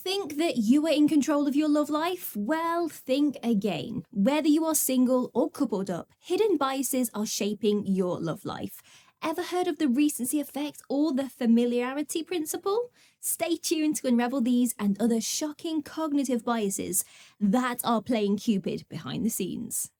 Think that you are in control of your love life? Well, think again. Whether you are single or coupled up, hidden biases are shaping your love life. Ever heard of the Recency Effect or the Familiarity Principle? Stay tuned to unravel these and other shocking cognitive biases that are playing Cupid behind the scenes.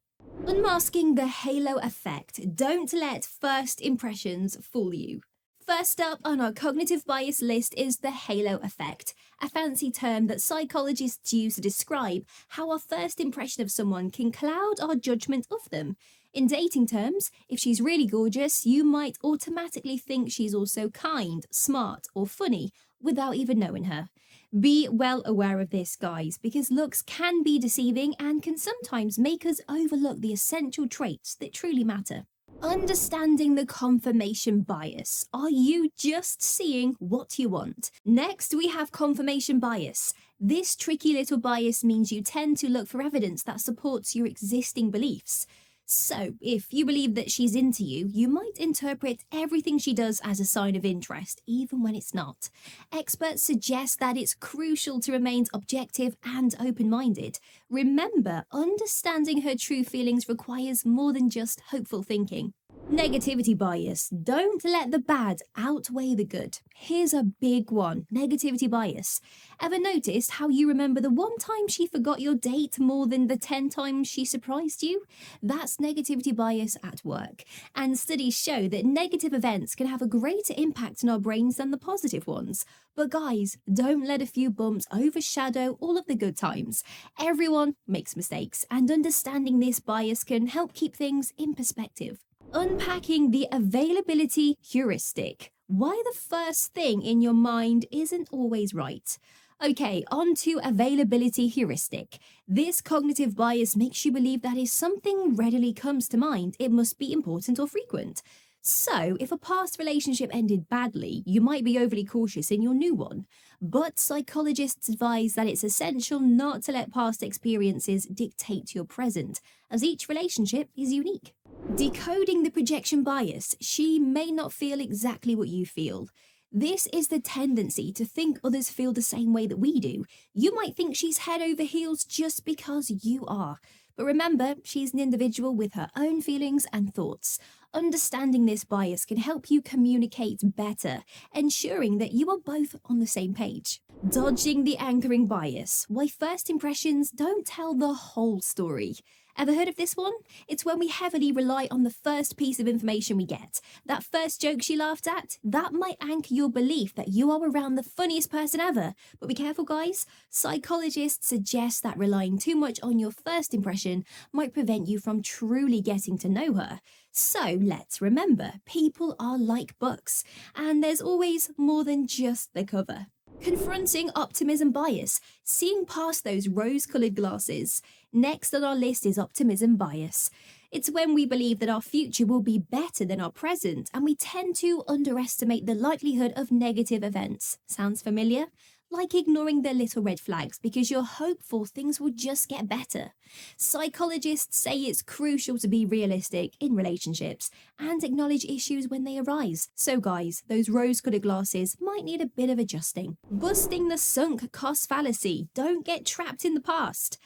Unmasking the halo effect. Don't let first impressions fool you. First up on our cognitive bias list is the halo effect, a fancy term that psychologists use to describe how our first impression of someone can cloud our judgment of them. In dating terms, if she's really gorgeous, you might automatically think she's also kind, smart, or funny without even knowing her. Be well aware of this, guys, because looks can be deceiving and can sometimes make us overlook the essential traits that truly matter. Understanding the confirmation bias. Are you just seeing what you want? Next, we have confirmation bias. This tricky little bias means you tend to look for evidence that supports your existing beliefs. So, if you believe that she's into you, you might interpret everything she does as a sign of interest, even when it's not. Experts suggest that it's crucial to remain objective and open-minded. Remember, understanding her true feelings requires more than just hopeful thinking. Negativity bias. Don't let the bad outweigh the good. Here's a big one. Negativity bias. Ever noticed how you remember the one time she forgot your date more than the 10 times she surprised you? That's negativity bias at work. And studies show that negative events can have a greater impact on our brains than the positive ones. But guys, don't let a few bumps overshadow all of the good times. Everyone makes mistakes, and understanding this bias can help keep things in perspective. Unpacking the availability heuristic. Why the first thing in your mind isn't always right. Okay, on to availability heuristic. This cognitive bias makes you believe that if something readily comes to mind, it must be important or frequent. So, if a past relationship ended badly, you might be overly cautious in your new one. But psychologists advise that it's essential not to let past experiences dictate your present, as each relationship is unique. Decoding the projection bias. She may not feel exactly what you feel. This is the tendency to think others feel the same way that we do. You might think she's head over heels just because you are. But remember, she's an individual with her own feelings and thoughts. Understanding this bias can help you communicate better, ensuring that you are both on the same page. Dodging the anchoring bias. Why first impressions don't tell the whole story. Ever heard of this one? It's when we heavily rely on the first piece of information we get. That first joke she laughed at, that might anchor your belief that you are around the funniest person ever. But be careful, guys. Psychologists suggest that relying too much on your first impression might prevent you from truly getting to know her. So let's remember, people are like books, and there's always more than just the cover. Confronting optimism bias, seeing past those rose-coloured glasses. Next on our list is optimism bias. It's when we believe that our future will be better than our present, and we tend to underestimate the likelihood of negative events. Sounds familiar? Like ignoring the little red flags because you're hopeful things will just get better. Psychologists say it's crucial to be realistic in relationships and acknowledge issues when they arise. So guys, those rose-colored glasses might need a bit of adjusting. Busting the sunk cost fallacy. Don't get trapped in the past.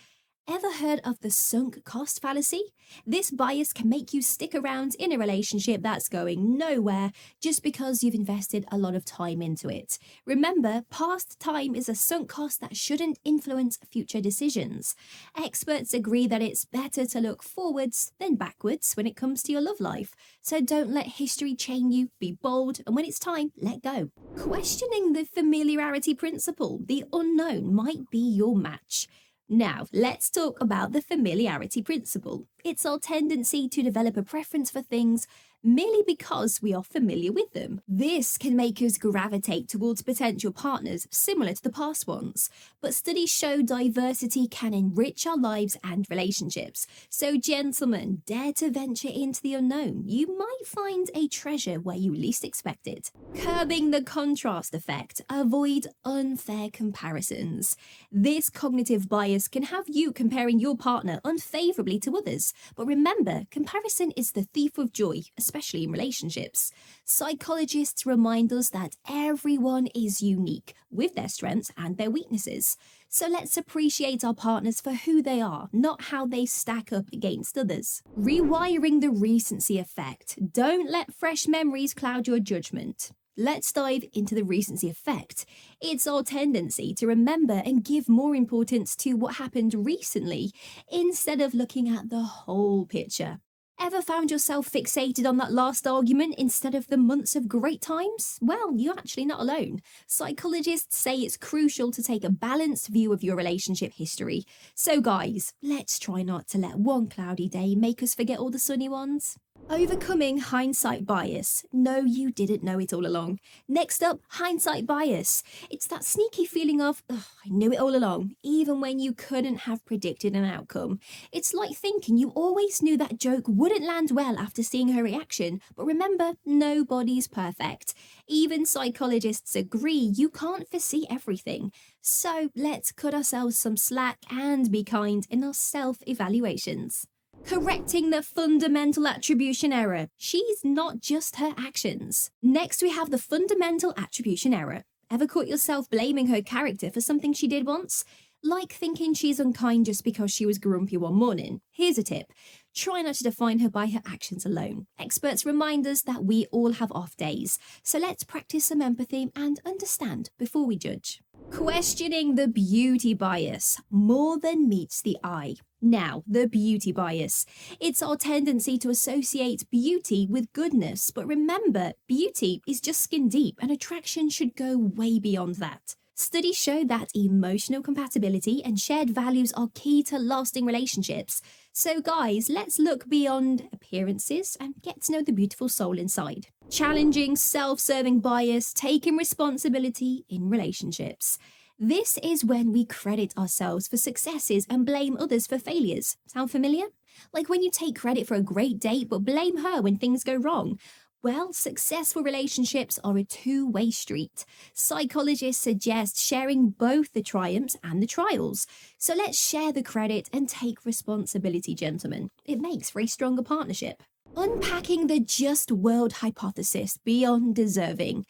Ever heard of the sunk cost fallacy? This bias can make you stick around in a relationship that's going nowhere just because you've invested a lot of time into it. Remember, past time is a sunk cost that shouldn't influence future decisions. Experts agree that it's better to look forwards than backwards when it comes to your love life. So don't let history chain you, be bold, and when it's time, let go. Questioning the familiarity principle. The unknown might be your match. Now, let's talk about the familiarity principle. It's our tendency to develop a preference for things merely because we are familiar with them. This can make us gravitate towards potential partners similar to the past ones. But studies show diversity can enrich our lives and relationships. So gentlemen, dare to venture into the unknown. You might find a treasure where you least expect it. Curbing the contrast effect. Avoid unfair comparisons. This cognitive bias can have you comparing your partner unfavorably to others. But remember, comparison is the thief of joy, especially in relationships. Psychologists remind us that everyone is unique, with their strengths and their weaknesses. So let's appreciate our partners for who they are, not how they stack up against others. Rewiring the recency effect. Don't let fresh memories cloud your judgment. Let's dive into the recency effect. It's our tendency to remember and give more importance to what happened recently instead of looking at the whole picture. Ever found yourself fixated on that last argument instead of the months of great times? Well, you're actually not alone. Psychologists say it's crucial to take a balanced view of your relationship history. So guys, let's try not to let one cloudy day make us forget all the sunny ones. Overcoming hindsight bias. No, you didn't know it all along. Next up, hindsight bias. It's that sneaky feeling of, I knew it all along, even when you couldn't have predicted an outcome. It's like thinking you always knew that joke wouldn't land well after seeing her reaction. But remember, nobody's perfect. Even psychologists agree you can't foresee everything. So let's cut ourselves some slack and be kind in our self-evaluations. Correcting the fundamental attribution error. She's not just her actions. Next, we have the fundamental attribution error. Ever caught yourself blaming her character for something she did once? Like thinking she's unkind just because she was grumpy one morning. Here's a tip. Try not to define her by her actions alone. Experts remind us that we all have off days. So let's practice some empathy and understand before we judge. Questioning the beauty bias. More than meets the eye. Now, the beauty bias. It's our tendency to associate beauty with goodness, but remember, beauty is just skin deep and attraction should go way beyond that. Studies show that emotional compatibility and shared values are key to lasting relationships. So guys, let's look beyond appearances and get to know the beautiful soul inside. Challenging self-serving bias, taking responsibility in relationships. This is when we credit ourselves for successes and blame others for failures. Sound familiar? Like when you take credit for a great date but blame her when things go wrong. Well, successful relationships are a two-way street. Psychologists suggest sharing both the triumphs and the trials. So let's share the credit and take responsibility, gentlemen. It makes for a stronger partnership. Unpacking the just world hypothesis beyond deserving.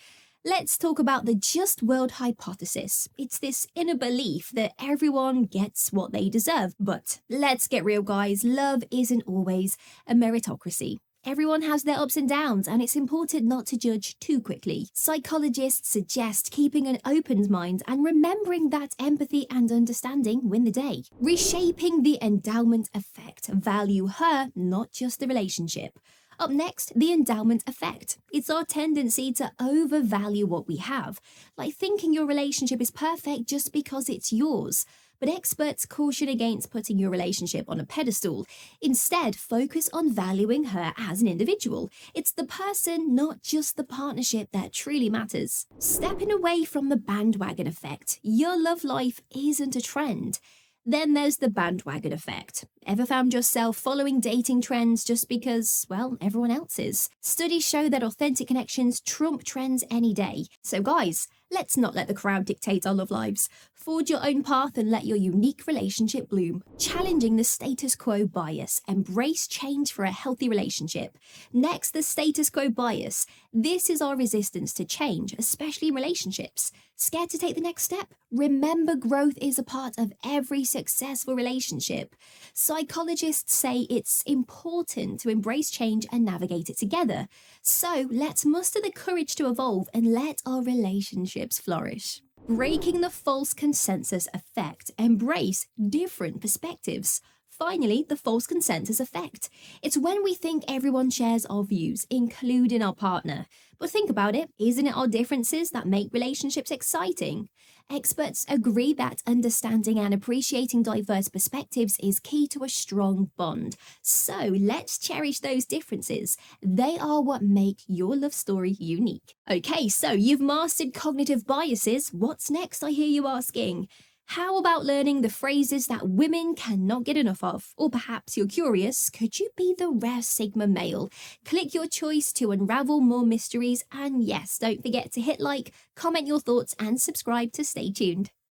Let's talk about the just world hypothesis. It's this inner belief that everyone gets what they deserve. But let's get real, guys. Love isn't always a meritocracy. Everyone has their ups and downs, and it's important not to judge too quickly. Psychologists suggest keeping an open mind and remembering that empathy and understanding win the day. Reshaping the endowment effect. Value her, not just the relationship. Up next, the endowment effect. It's our tendency to overvalue what we have, like thinking your relationship is perfect just because it's yours. But experts caution against putting your relationship on a pedestal. Instead, focus on valuing her as an individual. It's the person, not just the partnership, that truly matters. Stepping away from the bandwagon effect. Your love life isn't a trend. Then there's the bandwagon effect. Ever found yourself following dating trends just because, well, everyone else is? Studies show that authentic connections trump trends any day. So guys, let's not let the crowd dictate our love lives. Forge your own path and let your unique relationship bloom. Challenging the status quo bias. Embrace change for a healthy relationship. Next, the status quo bias. This is our resistance to change, especially in relationships. Scared to take the next step? Remember, growth is a part of every successful relationship. Psychologists say it's important to embrace change and navigate it together. So let's muster the courage to evolve and let our relationships flourish. Breaking the false consensus effect. Embrace different perspectives. Finally, the false consensus effect. It's when we think everyone shares our views, including our partner. But think about it, isn't it our differences that make relationships exciting? Experts agree that understanding and appreciating diverse perspectives is key to a strong bond. So let's cherish those differences. They are what make your love story unique. Okay, so you've mastered cognitive biases. What's next, I hear you asking? How about learning the phrases that women cannot get enough of? Or perhaps you're curious, could you be the rare Sigma male? Click your choice to unravel more mysteries, and yes, don't forget to hit like, comment your thoughts and subscribe to stay tuned.